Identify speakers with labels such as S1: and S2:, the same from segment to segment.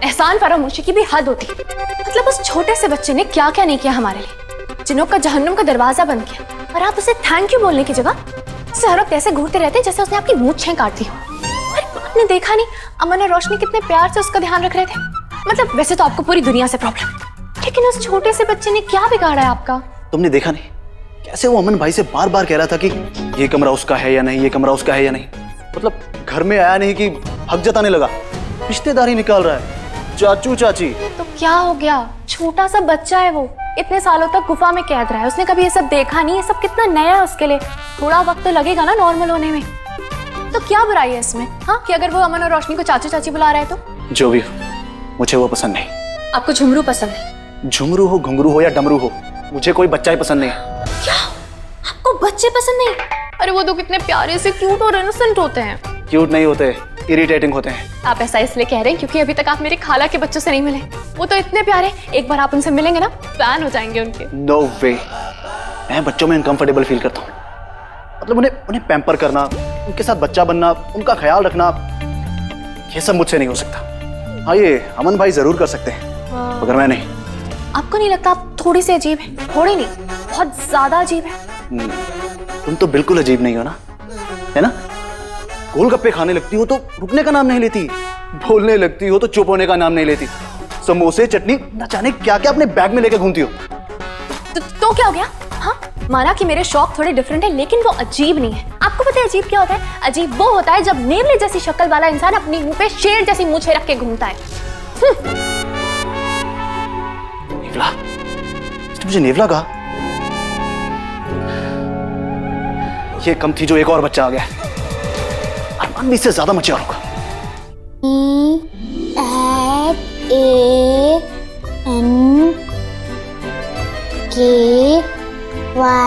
S1: एहसान फरामोशी की भी हद होती है। मतलब उस छोटे से बच्चे ने क्या क्या नहीं किया हमारे लिए, जिन्हों का जहन्नुम का दरवाजा बंद किया, और आप उसे थैंक यू बोलने की जगह उसे हर वक्त ऐसे घूरते रहते हैं जैसे उसने आपकी मूंछें काट दी हो। अरे आपने देखा नहीं अमन और रोशनी कितने प्यार से उसका ध्यान रख रहे थे। मतलब वैसे तो आपको पूरी दुनिया से प्रॉब्लम, लेकिन उस छोटे से बच्चे ने क्या बिगाड़ा है आपका?
S2: तुमने देखा नहीं कैसे वो अमन भाई से बार बार कह रहा था कि ये कमरा उसका है या नहीं, ये कमरा उसका है या नहीं। मतलब घर में आया नहीं कि हक जताने लगा, रिश्तेदारी निकाल रहा है, चाचू चाची।
S1: तो क्या हो गया, छोटा सा बच्चा है वो, इतने सालों तक गुफा में कैद रहा है, उसने कभी ये सब देखा नहीं, ये सब कितना नया है उसके लिए। थोड़ा वक्त तो लगेगा ना नॉर्मल होने में। तो क्या बुराई है इसमें, हाँ, कि अगर वो अमन और रोशनी को चाचू चाची बुला रहा है तो?
S2: जो भी हो, मुझे वो पसंद नहीं।
S1: आपको झुमरू पसंद है?
S2: झुमरू हो, घुंघरू हो या डमरू हो, मुझे कोई बच्चा ही पसंद नहीं है।
S1: क्या, आपको बच्चे पसंद नहीं? अरे वो तो कितने प्यारे से क्यूट और इनोसेंट होते हैं।
S2: क्यूट नहीं होते, इरिटेटिंग होते हैं।
S1: आप ऐसा इसलिए कह रहे हैं क्योंकि अभी तक आप मेरी खाला के बच्चों से नहीं मिले। वो तो इतने प्यारे, एक बार आप उनसे मिलेंगे ना, फैन हो जाएंगे उनके।
S2: नो वे, मैं बच्चों में अनकंफर्टेबल फील करता हूँ। मतलब उन्हें पैम्पर करना, उनके साथ बच्चा बनना, उनका ख्याल रखना, ये सब मुझसे नहीं हो सकता। हाँ, ये अमन भाई जरूर कर सकते हैं, मगर मैं नहीं।
S1: आपको नहीं लगता आप थोड़ी सी अजीब है? थोड़ी नहीं, बहुत ज्यादा अजीब है।
S2: तुम तो बिल्कुल अजीब नहीं हो ना, है ना? गोलगप्पे खाने लगती हो तो रुकने का नाम नहीं लेती, बोलने लगती हो तो चुप होने का नाम नहीं लेती, समोसे चटनी न जाने क्या क्या अपने बैग में लेकर घूमती हो।
S1: तो क्या हो गया? हाँ, माना कि मेरे शौक थोड़े डिफरेंट है, लेकिन वो अजीब नहीं है। आपको पता है अजीब क्या होता है? अजीब वो होता है जब नेवले जैसी शक्ल वाला इंसान अपनी मुंह पे शेर जैसी मूंछें रख के घूमता है।
S2: नेवला? मुझे नेवला कहा? ये कम थी जो एक और बच्चा आ गया। अरमान भी इससे ज्यादा मचिया होगा।
S3: EFANKYOU।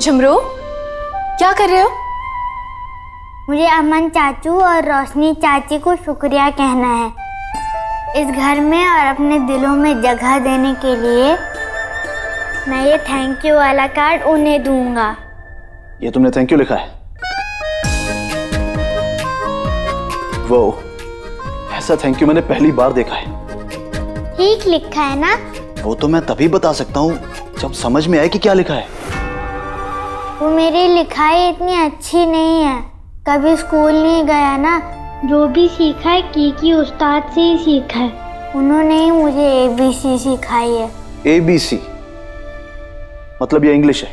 S1: झुमरू, क्या कर रहे हो?
S3: मुझे अमन चाचू और रोशनी चाची को शुक्रिया कहना है, इस घर में और अपने दिलों में जगह देने के लिए। मैं ये थैंक यू वाला कार्ड उन्हें दूंगा।
S2: ये तुमने थैंक यू लिखा है? वो ऐसा थैंक यू मैंने पहली बार देखा है।
S3: ठीक लिखा है ना?
S2: वो तो मैं तभी बता सकता हूँ जब समझ में आए कि क्या लिखा है।
S3: वो मेरी लिखाई इतनी अच्छी नहीं है, कभी स्कूल नहीं गया ना, जो भी सीखा है की उस्ताद से ही सीखा है। उन्होंने ही मुझे ABC सिखाई है।
S2: ABC मतलब ये इंग्लिश है,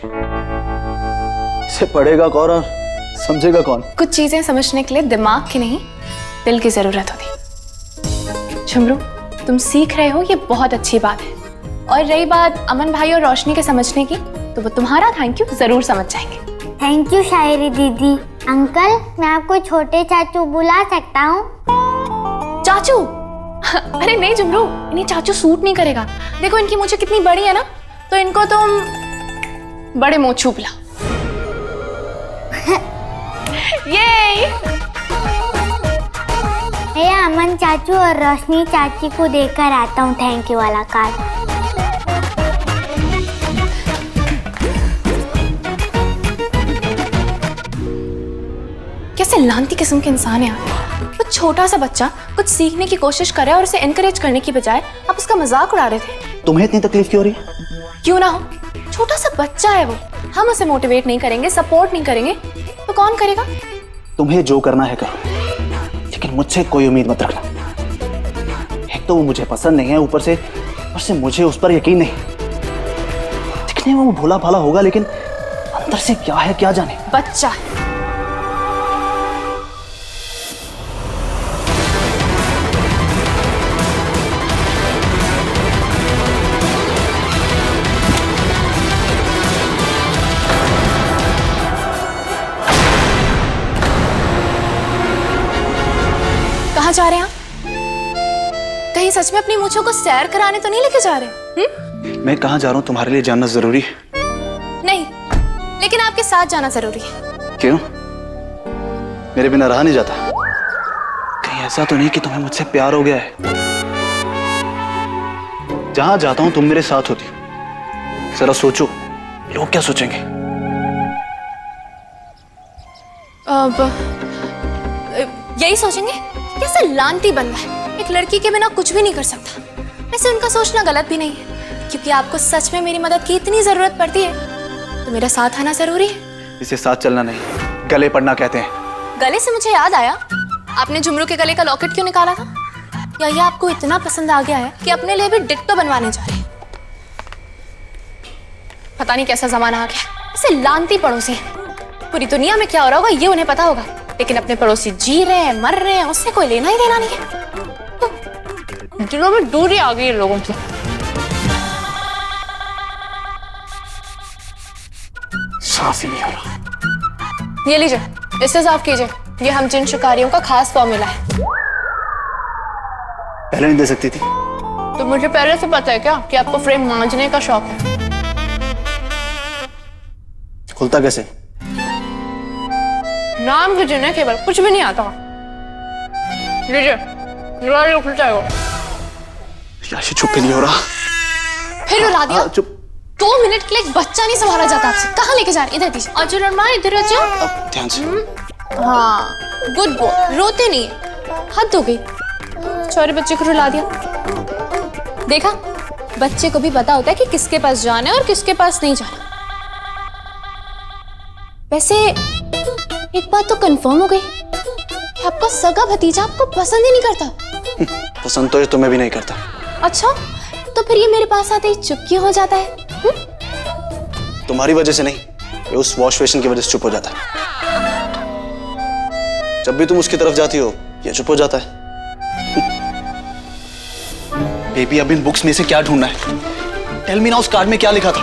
S2: इसे पढ़ेगा कौन और समझेगा कौन?
S1: कुछ चीजें समझने के लिए दिमाग की नहीं, दिल की जरूरत होती। झुमरू, तुम सीख रहे हो, ये बहुत अच्छी बात है। और रही बात अमन भाई और रोशनी के समझने की, तो वो तुम्हारा थैंक यू जरूर समझ जाएंगे।
S3: थैंक यू शायरी दीदी। अंकल, मैं आपको छोटे चाचू बुला सकता हूँ?
S1: चाचू? अरे नहीं झुमरू, इन्हें चाचू सूट नहीं करेगा। देखो इनकी मूंछें कितनी बड़ी है ना, तो इनको तुम बड़े मोचू बुला। ये
S3: भैया, अमन चाचू और रोशनी चाची को देकर आता हूँ थैंक यू वाला कार्ड।
S1: कैसे लांती किस्म के इंसान है आप। वो छोटा सा बच्चा कुछ सीखने की कोशिश कर रहा है और उसे एनकरेज करने की बजाय आप उसका मजाक उड़ा रहे थे।
S2: तुम्हें इतनी तकलीफ क्यों हो रही है?
S1: क्यों ना हो, छोटा सा बच्चा है वो, हम उसे मोटिवेट नहीं करेंगे, सपोर्ट नहीं करेंगे तो कौन करेगा?
S2: तुम्हें जो करना है करो, लेकिन मुझसे कोई उम्मीद मत रखना। एक तो वो मुझे पसंद नहीं है, ऊपर से मुझे उस पर यकीन नहीं। दिखने में वो भोला भाला होगा, लेकिन अंदर से क्या है क्या जाने।
S1: बच्चा है। कहाँ जा रहे हैं आप? कहीं सच में अपनी मूंछों को सैर कराने तो नहीं लेके जा रहे?
S2: मैं कहाँ जा रहा हूँ तुम्हारे लिए जानना जरूरी है?
S1: नहीं, लेकिन आपके साथ जाना जरूरी है।
S2: क्यों? मेरे बिना रहा नहीं जाता? कहीं ऐसा तो नहीं कि तुम्हें मुझसे प्यार हो गया है? जहां जाता हूं तुम मेरे साथ होती हो। जरा सोचो, लोग क्या सोचेंगे?
S1: यही सोचेंगे कैसे लानती बंदा है, एक लड़की के बिना कुछ भी नहीं कर सकता। वैसे उनका सोचना गलत भी नहीं है, क्योंकि आपको सच में मेरी मदद की इतनी जरूरत पड़ती है तो मेरा साथ आना जरूरी है।
S2: इसे साथ चलना नहीं, गले पड़ना कहते हैं।
S1: गले से मुझे याद आया, आपने झुमरू के गले का लॉकेट क्यों निकाला था? या ये आपको इतना पसंद आ गया है कि अपने लिए भी डिट्टो बनवाने जा रहे हैं? पता नहीं कैसा जमाना आ गया, इसे लानती पड़ोसी है। पूरी दुनिया में क्या हो रहा होगा ये उन्हें पता होगा, लेकिन अपने पड़ोसी जी रहे हैं, मर रहे हैं, उससे कोई लेना ही देना नहीं है। दिलों में दूरी आ गई है लोगों की।
S2: साफ ही नहीं हो रहा।
S1: ये लीजिए, इससे साफ कीजिए। ये हम जिन शिकारियों का खास फॉर्मूला है।
S2: पहले नहीं दे सकती थी?
S1: तो मुझे पहले से पता है क्या कि आपको फ्रेम मांझने का शौक है?
S2: खुलता कैसे?
S1: नाम की जिन्हें केवल कुछ भी नहीं आता। लीजिए, खुलता है वो।
S2: यार ये चुप ही नहीं हो रहा।
S1: फिर रुला दिया।
S2: चुप।
S1: 2 मिनट के लिए एक बच्चा नहीं संभाला जाता आपसे। कहाँ लेके जा रहे? इधर दीजिए। अजय रमा इधर आ जाओ।
S2: अब ध्यान से।
S1: हाँ, गुड बॉय। रोते नहीं है। हद हो गई। छोरे बच्चे को रुला दिया। देखा, बच्चे को भी पता होता है कि किसके पास जाना है और किसके पास नहीं जाना। वैसे एक बात तो कंफर्म हो गई कि आपका सगा भतीजा आपको पसंद ही नहीं करता।
S2: पसंद तो ये तुम्हें भी नहीं करता।
S1: अच्छा, तो फिर ये मेरे पास आते ही चुप क्यों हो जाता है?
S2: तुम्हारी वजह से नहीं, ये उस वॉश बेसिन की वजह से चुप हो जाता है। जब भी तुम उसकी तरफ जाती हो ये चुप हो जाता है। बेबी, अब इन बुक्स में से क्या ढूंढना है? टेल मी ना, उस कार्ड में क्या लिखा था?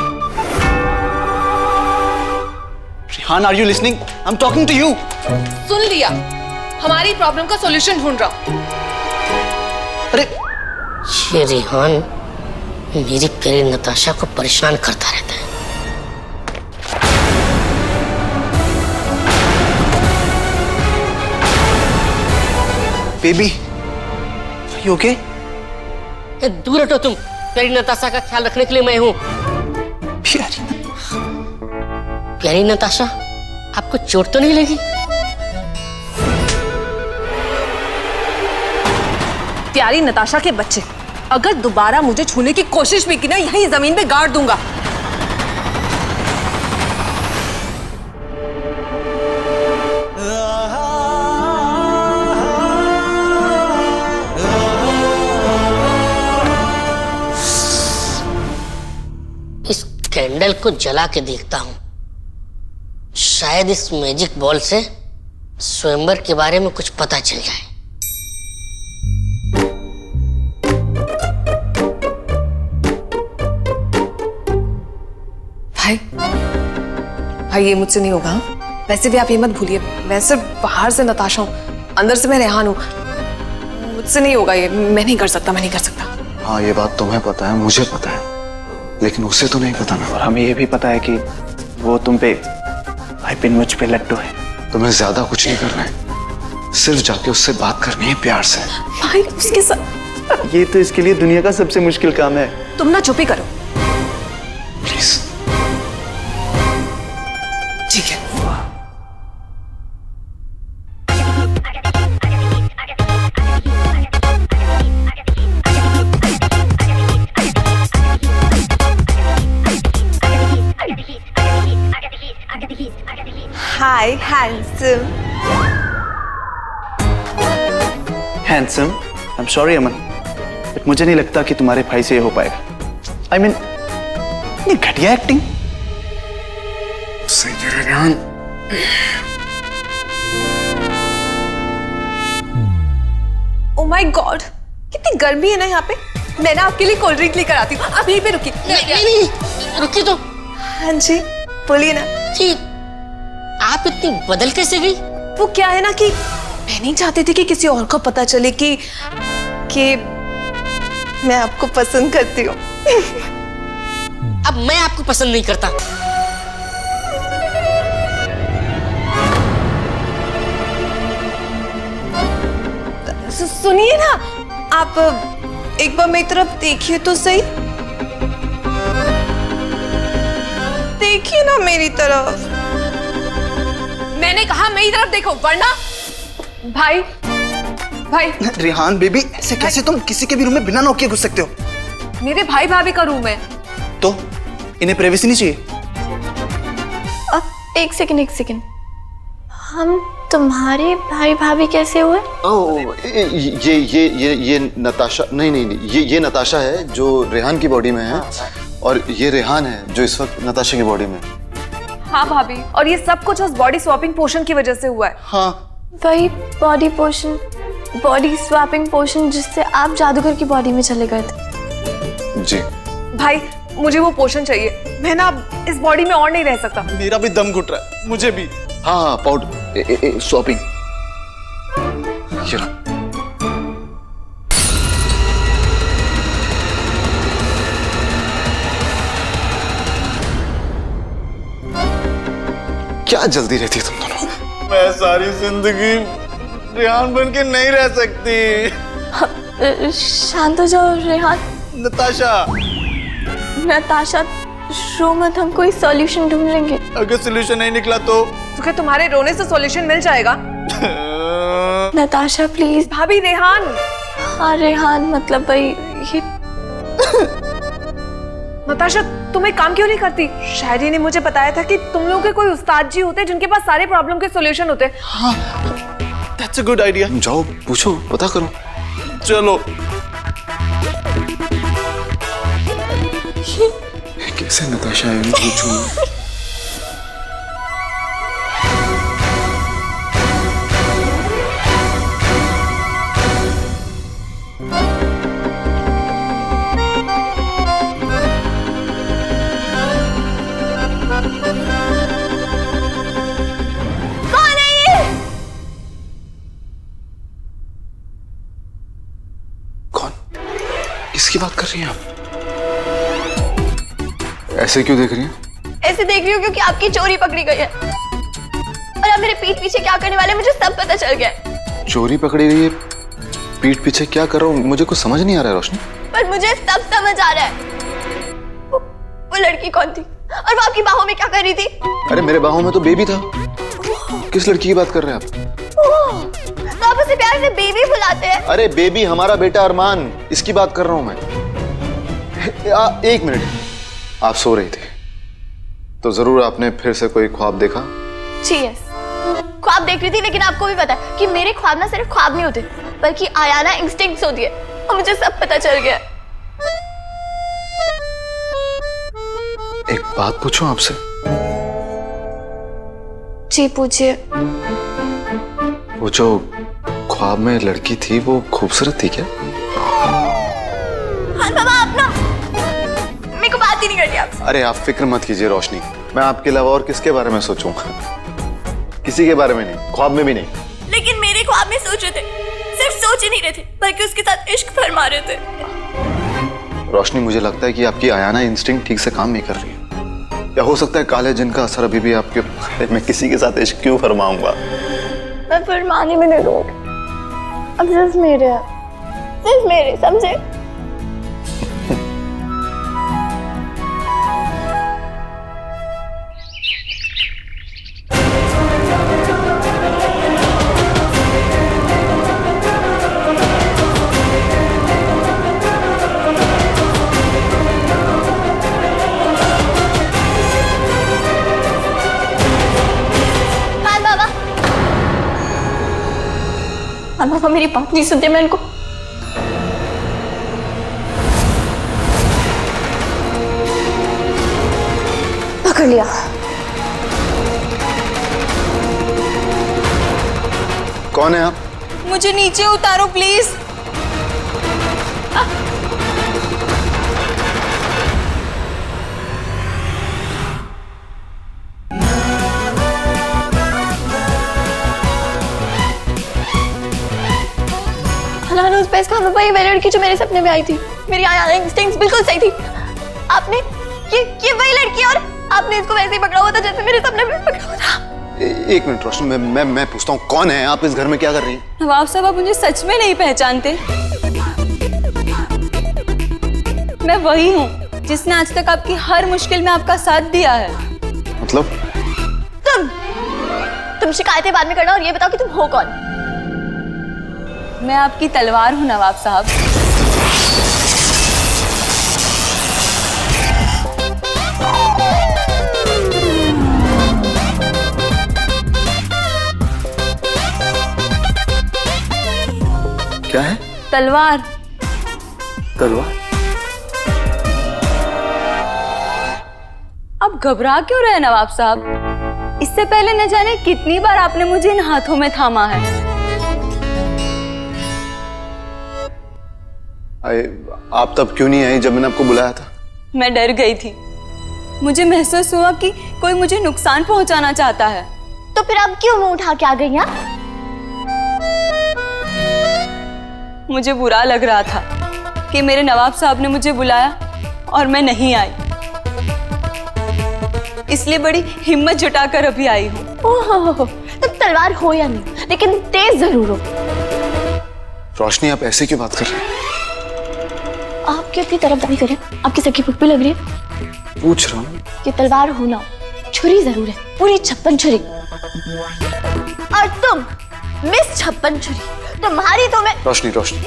S2: Rihan, are you listening? I am talking to you.
S4: सुन लिया, हमारी प्रॉब्लम का सॉल्यूशन ढूंढ रहा हूं।
S2: अरे
S5: ये रिहान मेरी प्यारी नताशा को परेशान करता रहता है।
S2: Baby, you okay?
S5: दूर हटो तुम, प्यारी नताशा का ख्याल रखने के लिए मैं हूं। प्यारी नताशा, आपको चोट तो नहीं लगी?
S4: प्यारी नताशा के बच्चे, अगर दोबारा मुझे छूने की कोशिश भी की ना, यहीं जमीन पे गाड़ दूंगा।
S5: इस कैंडल को जला के देखता हूं, शायद इस मैजिक बॉल से स्वयंवर के बारे में कुछ पता चल जाए।
S4: भाई ये मुझसे नहीं होगा। वैसे भी आप ये मत भूलिए, मैं सिर्फ बाहर से नताशा हूँ, अंदर से मैं रेहान हूँ। मुझसे नहीं होगा ये, मैं नहीं कर सकता, मैं नहीं कर सकता।
S2: हाँ, ये बात तुम्हें पता है, मुझे पता है, लेकिन उसे तो नहीं पता ना। और हमें ये भी पता है कि वो तुम पे, भाई पिन मुझ पे लट्टू है। तुम्हें ज्यादा कुछ नहीं करना है, सिर्फ जाके उससे बात करनी है प्यार से।
S4: भाई उसके साथ
S2: ये तो इसके लिए दुनिया का सबसे मुश्किल काम है।
S4: तुम ना चुप ही करो।
S2: प्लीज।
S4: ठीक है। Hi handsome.
S2: Handsome? I am sorry Aman, but मुझे नहीं लगता कि तुम्हारे भाई से ये हो पाएगा। आई मीन, ये घटिया एक्टिंग। सही कह रहे हैं।
S4: ओह माय गॉड, कितनी गर्मी है ना यहाँ पे। मैं ना आपके लिए कोल्ड ड्रिंक लेकर आती हूँ, आप यहीं पे रुकिए।
S5: नहीं, रुकी तो।
S4: हाँ जी, बोलिए ना।
S5: जी, आप इतनी बदल कैसे गई?
S4: वो क्या है ना कि मैं नहीं चाहती थी कि किसी और को पता चले कि मैं आपको पसंद करती हूँ।
S5: अब मैं आपको पसंद नहीं करता।
S4: सुनिए ना, आप एक बार मेरी तरफ देखिए तो सही। देखिए ना मेरी तरफ। मैंने कहा मेरी तरफ देखो, वरना भाई भाई
S2: रेहान बेबी, ऐसे कैसे तुम किसी के भी रूम में बिना नॉक किए घुस सकते हो?
S4: मेरे भाई भाभी का रूम है।
S2: तो इन्हें प्राइवेसी नहीं चाहिए?
S1: एक सेकंड, हम तुम्हारे भाई भाभी कैसे हुए?
S6: ओह, ये नताशा नहीं, ये नताशा है जो रेहान की बॉडी में है, और ये रेहान है जो इस वक्त नताशा की बॉडी में है।
S4: हाँ भाभी, और ये सब कुछ उस बॉडी स्वैपिंग पोशन की वजह से हुआ है।
S2: हाँ,
S1: वही बॉडी स्वैपिंग पोशन जिससे आप जादूगर की बॉडी में चले गए थे।
S6: जी
S4: भाई मुझे वो पोशन चाहिए, मैं ना इस बॉडी में और नहीं रह सकता।
S2: मेरा भी दम घुट रहा है, मुझे भी।
S6: हाँ, पाउडर शॉपिंग। क्या जल्दी रहती है तुम दोनों?
S2: मैं सारी जिंदगी रेहान बन के नहीं रह सकती।
S1: शांत हो जाओ रेहान। नताशा रो मत, हम कोई सॉल्यूशन ढूंढ लेंगे।
S2: अगर सॉल्यूशन नहीं निकला तो
S4: क्या तुम्हारे रोने से सॉल्यूशन मिल जाएगा?
S1: नताशा प्लीज।
S4: भाभी रेहान।
S1: हाँ रेहान, मतलब भाई ये
S4: नताशा तुम एक काम क्यों नहीं करती? शायरी ने मुझे बताया था कि तुम लोगों के कोई उस्ताद जी होते जिनके पास सारे प्रॉब्लम के सॉल्यूशन होते।
S2: That's a good idea.
S6: जाओ पूछो, पता करो।
S2: चलो।
S6: कैसे नताशा है, पूछूं। कौन? किसकी बात कर रही हैं आप? ऐसे क्यों देख रही हैं?
S1: ऐसे देख रही हूँ क्योंकि आपकी चोरी पकड़ी गई है और अब मेरे पीठ पीछे क्या करने वाले मुझे सब पता चल गया है।
S6: चोरी पकड़ी रही है, पीठ पीछे क्या कर रहा हूँ मुझे कुछ समझ नहीं आ रहा है रोशनी।
S1: पर मुझे सब समझ आ रहा है। वो लड़की कौन थी और वो आपकी बाहों में क्या कर रही थी?
S6: अरे मेरे बाहों में तो बेबी था। किस लड़की की बात कर रहे हैं आप?
S1: तो आप उसे प्यार से बेबी बुलाते हैं?
S6: अरे बेबी हमारा बेटा अरमान, इसकी बात कर रहा हूँ मैं। एक मिनट, आप सो रही थी तो जरूर आपने फिर से कोई ख्वाब देखा?
S1: जी यस, ख्वाब देख रही थी, लेकिन आपको भी पता है कि मेरे ख्वाब ना सिर्फ ख्वाब नहीं होते बल्कि आयाना इंस्टिंक्ट्स होती है और मुझे सब पता चल गया।
S6: एक बात पूछूं आपसे?
S1: जी पूछिए।
S6: वो जो ख्वाब में लड़की थी वो खूबसूरत थी क्या?
S1: हाँ बाबा, आप ना मेरे को बात ही नहीं करनी आपसे।
S6: अरे आप फिक्र मत कीजिए रोशनी, मैं आपके अलावा और किसके बारे में सोचूंगा? किसी के बारे में नहीं, ख्वाब में भी नहीं।
S1: लेकिन मेरे ख्वाब में सोच रहे थे, सिर्फ सोच ही नहीं रहे थे बल्कि उसके साथ इश्क फरमा रहे थे।
S6: रोशनी मुझे लगता है कि आपकी आयाना इंस्टिंक्ट ठीक से काम नहीं कर रही है, या हो सकता है काले जिन का असर अभी भी आपके। मैं किसी के साथ इश्क क्यों फरमाऊंगा?
S1: मैं फरमाने में नहीं दूंगी, अब सिर्फ मेरे समझे? पापा मेरी बात नहीं सुनते, मैं इनको पकड़ लिया।
S6: कौन है आप?
S4: मुझे नीचे उतारो प्लीज।
S1: उस पे इसका वही लड़की जो मेरे सपने में आई थी, मेरी आयाना इंस्टिंक्ट्स बिल्कुल सही थी। आपने ये वही लड़की, और आपने इसको वैसे ही पकड़ा हुआ था जैसे मेरे सपने में पकड़ा हुआ था।
S6: एक मिनट रोशनी, मैं पूछता हूँ कौन है आप? इस घर में क्या कर रही हैं?
S7: नवाब साहब, आप मुझे सच में नहीं पहचानते? मैं वही हूँ जिसने आज तक आपकी हर मुश्किल में आपका साथ दिया है।
S6: मतलब?
S1: तुम शिकायतें बाद में करना और ये बताओ कि तुम हो कौन?
S7: मैं आपकी तलवार हूँ नवाब साहब।
S6: क्या है?
S7: तलवार।
S6: तलवार?
S7: अब घबरा क्यों रहे नवाब साहब? इससे पहले न जाने कितनी बार आपने मुझे इन हाथों में थामा है।
S6: आप तब क्यों नहीं आई जब मैंने आपको बुलाया था?
S7: मैं डर गई थी। मुझे महसूस हुआ कि कोई मुझे नुकसान पहुंचाना चाहता है।
S1: तो फिर अब क्यों मुंह उठा के आ गई यहाँ?
S7: मुझे बुरा लग रहा था कि मेरे नवाब साहब ने मुझे बुलाया और मैं नहीं आई, इसलिए बड़ी हिम्मत जुटाकर अभी आई हूँ।
S1: ओहो, तुम तलवार हो या नहीं, लेकिन तेज जरूर हो।
S6: रोशनी, आप ऐसे क्यों बात कर रही हैं?
S1: आपकी अपनी तरफदारी करें, आपकी सखी फुप्पी लग रही है।
S6: पूछ रहा हूँ
S1: कि तलवार हो ना हो, छुरी जरूर है, पूरी 56 छुरी। और तुम मिस 56 छुरी, तुम्हारी तो मैं।
S6: रोशनी, रोशनी,